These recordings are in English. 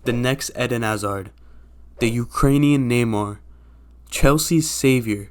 the next Eden Hazard, the Ukrainian Neymar, Chelsea's savior.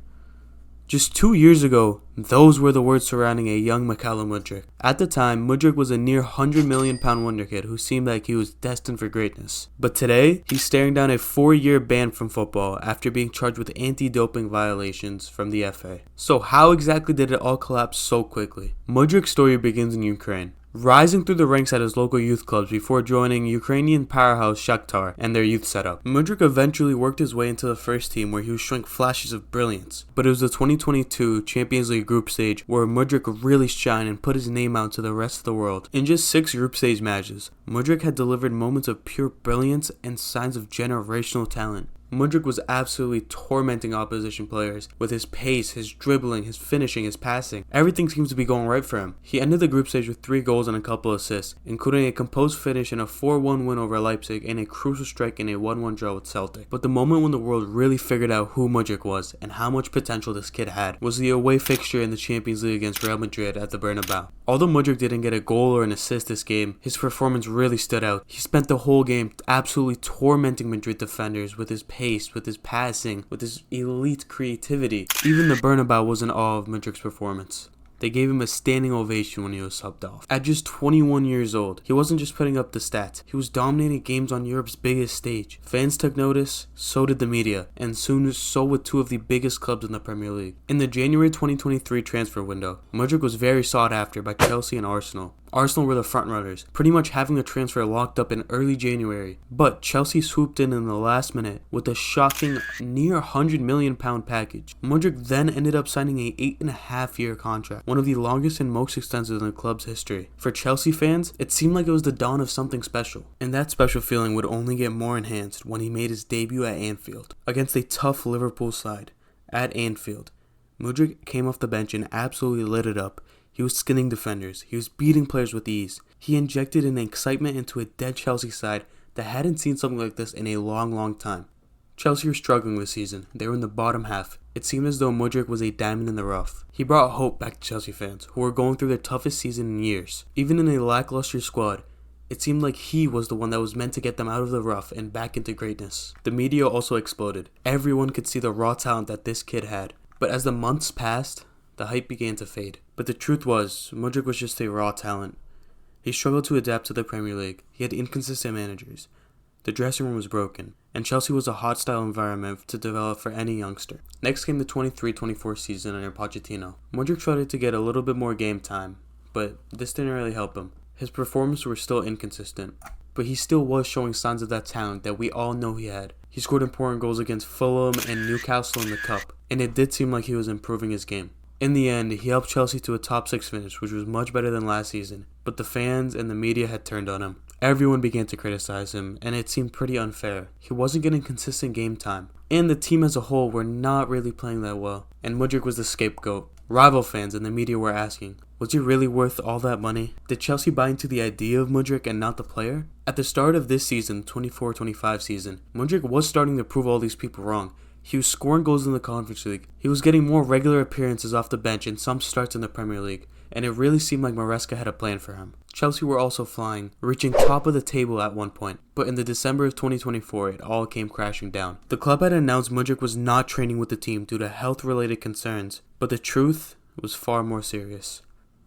Just 2 years ago, those were the words surrounding a young Mykhailo Mudryk. At the time, Mudryk was a near £100 million wonderkid who seemed like he was destined for greatness. But today, he's staring down a 4-year ban from football after being charged with anti-doping violations from the FA. So how exactly did it all collapse so quickly? Mudryk's story begins in Ukraine, rising through the ranks at his local youth clubs before joining Ukrainian powerhouse Shakhtar and their youth setup. Mudryk eventually worked his way into the first team where he was showing flashes of brilliance. But it was the 2022 Champions League group stage where Mudryk really shined and put his name out to the rest of the world. In just 6 group stage matches, Mudryk had delivered moments of pure brilliance and signs of generational talent. Mudryk was absolutely tormenting opposition players with his pace, his dribbling, his finishing, his passing. Everything seems to be going right for him. He ended the group stage with 3 goals and a couple assists, including a composed finish in a 4-1 win over Leipzig and a crucial strike in a 1-1 draw with Celtic. But the moment when the world really figured out who Mudryk was and how much potential this kid had was the away fixture in the Champions League against Real Madrid at the Bernabeu. Although Mudryk didn't get a goal or an assist this game, his performance really stood out. He spent the whole game absolutely tormenting Madrid defenders with his pace, with his passing, with his elite creativity. Even the Bernabeu was in awe of Mudryk's performance. They gave him a standing ovation when he was subbed off. At just 21 years old, he wasn't just putting up the stats, he was dominating games on Europe's biggest stage. Fans took notice, so did the media, and soon so would 2 of the biggest clubs in the Premier League. In the January 2023 transfer window, Mudryk was very sought after by Chelsea and Arsenal. Arsenal were the frontrunners, pretty much having the transfer locked up in early January. But Chelsea swooped in the last minute with a shocking near £100 million package. Mudryk then ended up signing a 8.5-year contract, one of the longest and most extensive in the club's history. For Chelsea fans, it seemed like it was the dawn of something special. And that special feeling would only get more enhanced when he made his debut at Anfield, against a tough Liverpool side. At Anfield, Mudryk came off the bench and absolutely lit it up. He was skinning defenders. He was beating players with ease. He injected an excitement into a dead Chelsea side that hadn't seen something like this in a long time. Chelsea were struggling this season. They were in the bottom half. It seemed as though Mudryk was a diamond in the rough. He brought hope back to Chelsea fans, who were going through their toughest season in years. Even in a lackluster squad, it seemed like he was the one that was meant to get them out of the rough and back into greatness. The media also exploded. Everyone could see the raw talent that this kid had. But as the months passed, the hype began to fade. But the truth was, Mudryk was just a raw talent. He struggled to adapt to the Premier League. He had inconsistent managers. The dressing room was broken, and Chelsea was a hostile environment to develop for any youngster. Next came the 23-24 season under Pochettino. Mudryk started to get a little bit more game time, but this didn't really help him. His performances were still inconsistent, but he still was showing signs of that talent that we all know he had. He scored important goals against Fulham and Newcastle in the Cup, and it did seem like he was improving his game. In the end, he helped Chelsea to a top 6 finish, which was much better than last season, but the fans and the media had turned on him. Everyone began to criticize him, and it seemed pretty unfair. He wasn't getting consistent game time, and the team as a whole were not really playing that well, and Mudryk was the scapegoat. Rival fans and the media were asking, was he really worth all that money? Did Chelsea buy into the idea of Mudryk and not the player? At the start of this season, 24-25 season, Mudryk was starting to prove all these people wrong. He was scoring goals in the Conference League. He was getting more regular appearances off the bench and some starts in the Premier League, and it really seemed like Maresca had a plan for him. Chelsea were also flying, reaching top of the table at one point, but in the December of 2024, it all came crashing down. The club had announced Mudryk was not training with the team due to health-related concerns, but the truth was far more serious.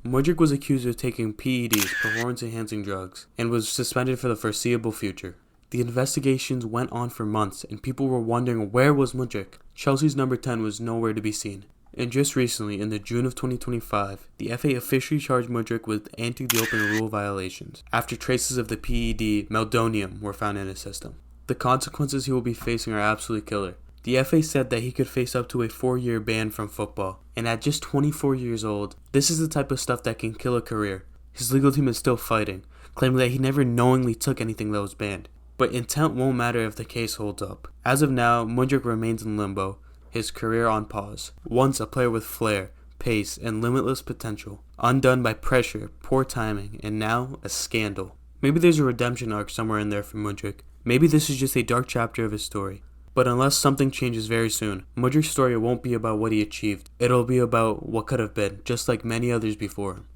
Mudryk was accused of taking PEDs, performance-enhancing drugs, and was suspended for the foreseeable future. The investigations went on for months, and people were wondering where was Mudryk. Chelsea's number 10 was nowhere to be seen. And just recently, in the June of 2025, the FA officially charged Mudryk with anti-doping rule violations after traces of the PED meldonium were found in his system. The consequences he will be facing are absolutely killer. The FA said that he could face up to a 4-year ban from football, and at just 24 years old, this is the type of stuff that can kill a career. His legal team is still fighting, claiming that he never knowingly took anything that was banned. But intent won't matter if the case holds up. As of now, Mudryk remains in limbo, his career on pause. Once a player with flair, pace, and limitless potential, undone by pressure, poor timing, and now a scandal. Maybe there's a redemption arc somewhere in there for Mudryk. Maybe this is just a dark chapter of his story. But unless something changes very soon, Mudryk's story won't be about what he achieved. It'll be about what could have been, just like many others before him.